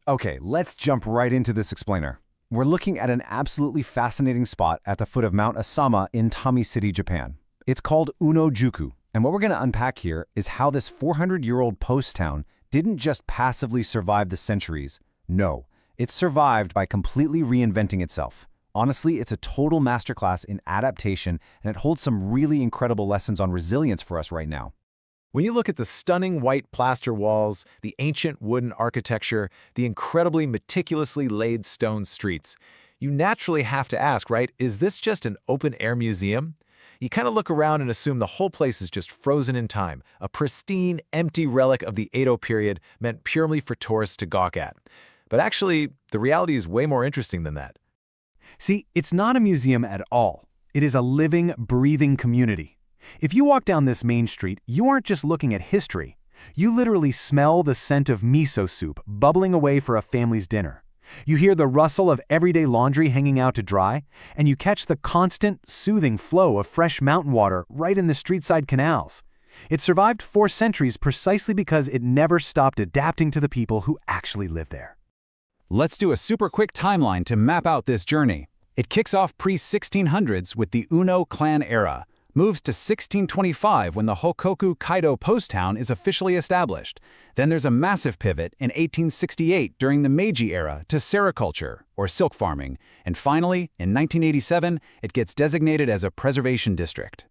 Okay, let's jump right into this explainer. We're looking at an absolutely fascinating spot at the foot of Mount Asama in Tami City, Japan. It's called Unno-juku, and what we're going to unpack here is how this 400-year-old post town didn't just passively survive the centuries. No, it survived by completely reinventing itself. Honestly, it's a total masterclass in adaptation, and it holds some really incredible lessons on resilience for us right now. When you look at the stunning white plaster walls, the ancient wooden architecture, the incredibly meticulously laid stone streets, you naturally have to ask, right, is this just an open-air museum? You kind of look around and assume the whole place is just frozen in time, a pristine, empty relic of the Edo period meant purely for tourists to gawk at. But actually, the reality is way more interesting than that. See, it's not a museum at all. It is a living, breathing community. If you walk down this main street, you aren't just looking at history. You literally smell the scent of miso soup bubbling away for a family's dinner. You hear the rustle of everyday laundry hanging out to dry, and you catch the constant, soothing flow of fresh mountain water right in the streetside canals. It survived 4 centuries precisely because it never stopped adapting to the people who actually live there. Let's do a super quick timeline to map out this journey. It kicks off pre-1600s with the Unno clan era, moves to 1625 when the Hokkoku Kaidō post town is officially established. Then there's a massive pivot in 1868 during the Meiji era to sericulture, or silk farming, and finally, in 1987, it gets designated as a preservation district.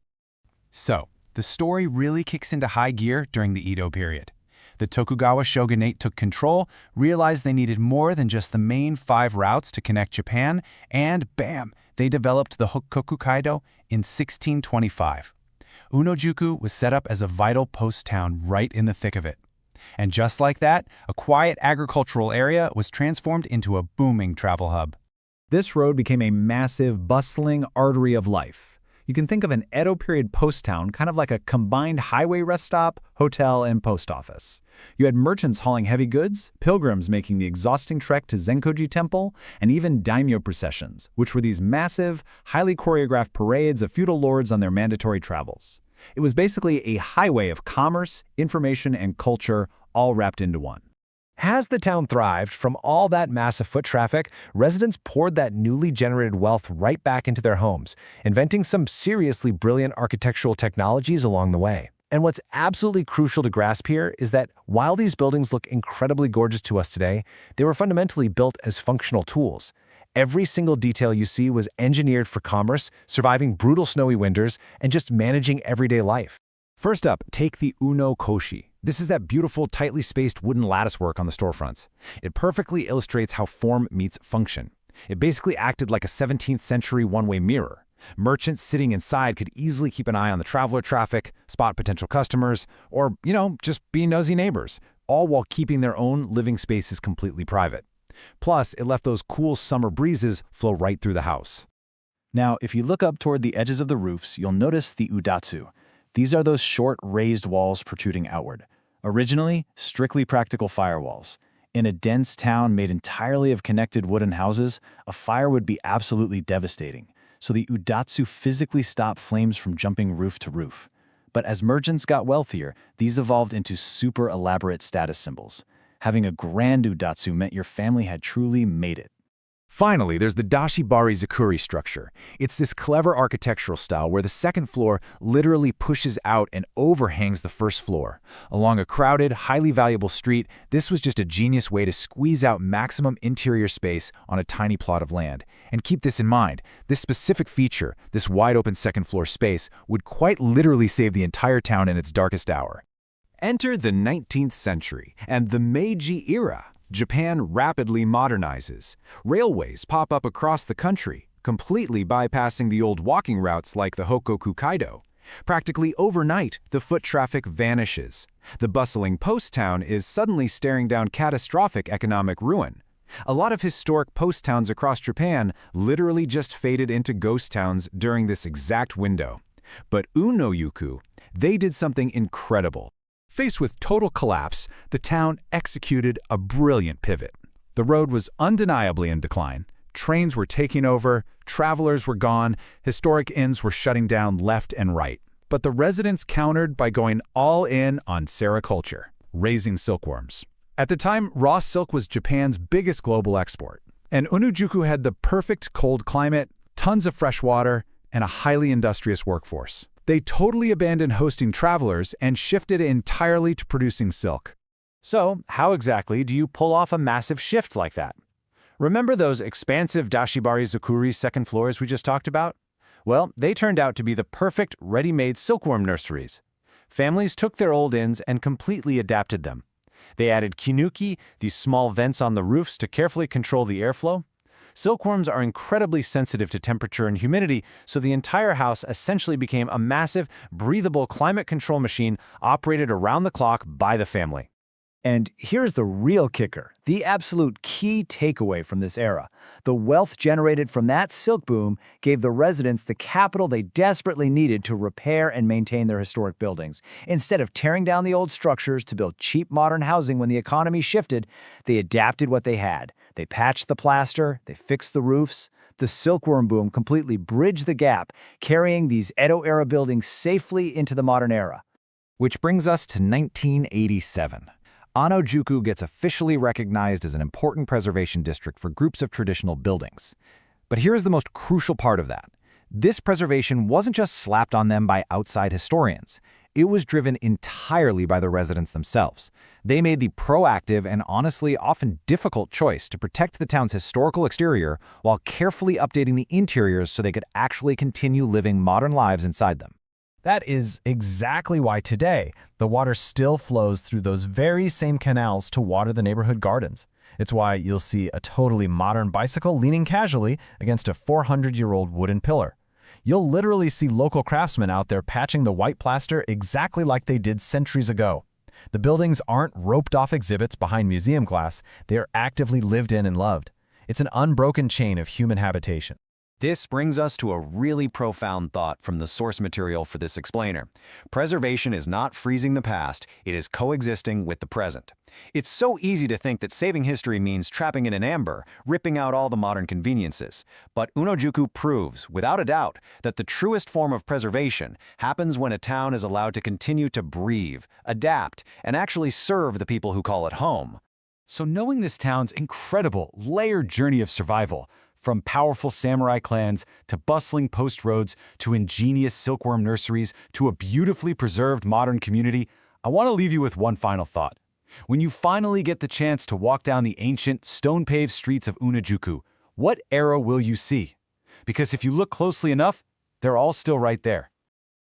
So, the story really kicks into high gear during the Edo period. The Tokugawa shogunate took control, realized they needed more than just the main 5 routes to connect Japan, and bam, they developed the Hokkoku Kaidō in 1625. Unno-juku was set up as a vital post town right in the thick of it. And just like that, a quiet agricultural area was transformed into a booming travel hub. This road became a massive, bustling artery of life. You can think of an Edo period post town kind of like a combined highway rest stop, hotel, and post office. You had merchants hauling heavy goods, pilgrims making the exhausting trek to Zenkoji Temple, and even daimyo processions, which were these massive, highly choreographed parades of feudal lords on their mandatory travels. It was basically a highway of commerce, information, and culture all wrapped into one. As the town thrived from all that massive foot traffic, residents poured that newly generated wealth right back into their homes, inventing some seriously brilliant architectural technologies along the way. And what's absolutely crucial to grasp here is that while these buildings look incredibly gorgeous to us today, they were fundamentally built as functional tools. Every single detail you see was engineered for commerce, surviving brutal snowy winters, and just managing everyday life. First up, take the Unno koshi. This is that beautiful, tightly spaced wooden latticework on the storefronts. It perfectly illustrates how form meets function. It basically acted like a 17th century one-way mirror. Merchants sitting inside could easily keep an eye on the traveler traffic, spot potential customers, or, just be nosy neighbors, all while keeping their own living spaces completely private. Plus, it left those cool summer breezes flow right through the house. Now, if you look up toward the edges of the roofs, you'll notice the udatsu. These are those short, raised walls protruding outward. Originally, strictly practical firewalls. In a dense town made entirely of connected wooden houses, a fire would be absolutely devastating. So the udatsu physically stopped flames from jumping roof to roof. But as merchants got wealthier, these evolved into super elaborate status symbols. Having a grand udatsu meant your family had truly made it. Finally, there's the dashibari zakuri structure. It's this clever architectural style where the second floor literally pushes out and overhangs the first floor. Along a crowded, highly valuable street, this was just a genius way to squeeze out maximum interior space on a tiny plot of land. And keep this in mind, this specific feature, this wide-open second-floor space, would quite literally save the entire town in its darkest hour. Enter the 19th century and the Meiji era. Japan rapidly modernizes. Railways pop up across the country, completely bypassing the old walking routes like the Hokkoku Kaidō. Practically overnight, the foot traffic vanishes. The bustling post town is suddenly staring down catastrophic economic ruin. A lot of historic post towns across Japan literally just faded into ghost towns during this exact window. But Unno-juku, they did something incredible. Faced with total collapse, the town executed a brilliant pivot. The road was undeniably in decline. Trains were taking over, travelers were gone, historic inns were shutting down left and right. But the residents countered by going all in on sericulture, raising silkworms. At the time, raw silk was Japan's biggest global export. And Unno-juku had the perfect cold climate, tons of fresh water, and a highly industrious workforce. They totally abandoned hosting travelers and shifted entirely to producing silk. So, how exactly do you pull off a massive shift like that? Remember those expansive dashibari-zakuri second floors we just talked about? Well, they turned out to be the perfect ready-made silkworm nurseries. Families took their old inns and completely adapted them. They added kinuki, these small vents on the roofs to carefully control the airflow. Silkworms are incredibly sensitive to temperature and humidity, so the entire house essentially became a massive, breathable climate control machine operated around the clock by the family. And here's the real kicker, the absolute key takeaway from this era. The wealth generated from that silk boom gave the residents the capital they desperately needed to repair and maintain their historic buildings. Instead of tearing down the old structures to build cheap modern housing when the economy shifted, they adapted what they had. They patched the plaster, they fixed the roofs. The silkworm boom completely bridged the gap, carrying these Edo-era buildings safely into the modern era. Which brings us to 1987. Unno-juku gets officially recognized as an important preservation district for groups of traditional buildings. But here's the most crucial part of that. This preservation wasn't just slapped on them by outside historians. It was driven entirely by the residents themselves. They made the proactive and honestly often difficult choice to protect the town's historical exterior while carefully updating the interiors so they could actually continue living modern lives inside them. That is exactly why today, the water still flows through those very same canals to water the neighborhood gardens. It's why you'll see a totally modern bicycle leaning casually against a 400-year-old wooden pillar. You'll literally see local craftsmen out there patching the white plaster exactly like they did centuries ago. The buildings aren't roped-off exhibits behind museum glass, they are actively lived in and loved. It's an unbroken chain of human habitation. This brings us to a really profound thought from the source material for this explainer. Preservation is not freezing the past, it is coexisting with the present. It's so easy to think that saving history means trapping it in amber, ripping out all the modern conveniences. But Unno-juku proves, without a doubt, that the truest form of preservation happens when a town is allowed to continue to breathe, adapt, and actually serve the people who call it home. So knowing this town's incredible, layered journey of survival, from powerful samurai clans to bustling post roads to ingenious silkworm nurseries to a beautifully preserved modern community, I want to leave you with one final thought. When you finally get the chance to walk down the ancient, stone-paved streets of Unno-juku, what era will you see? Because if you look closely enough, they're all still right there.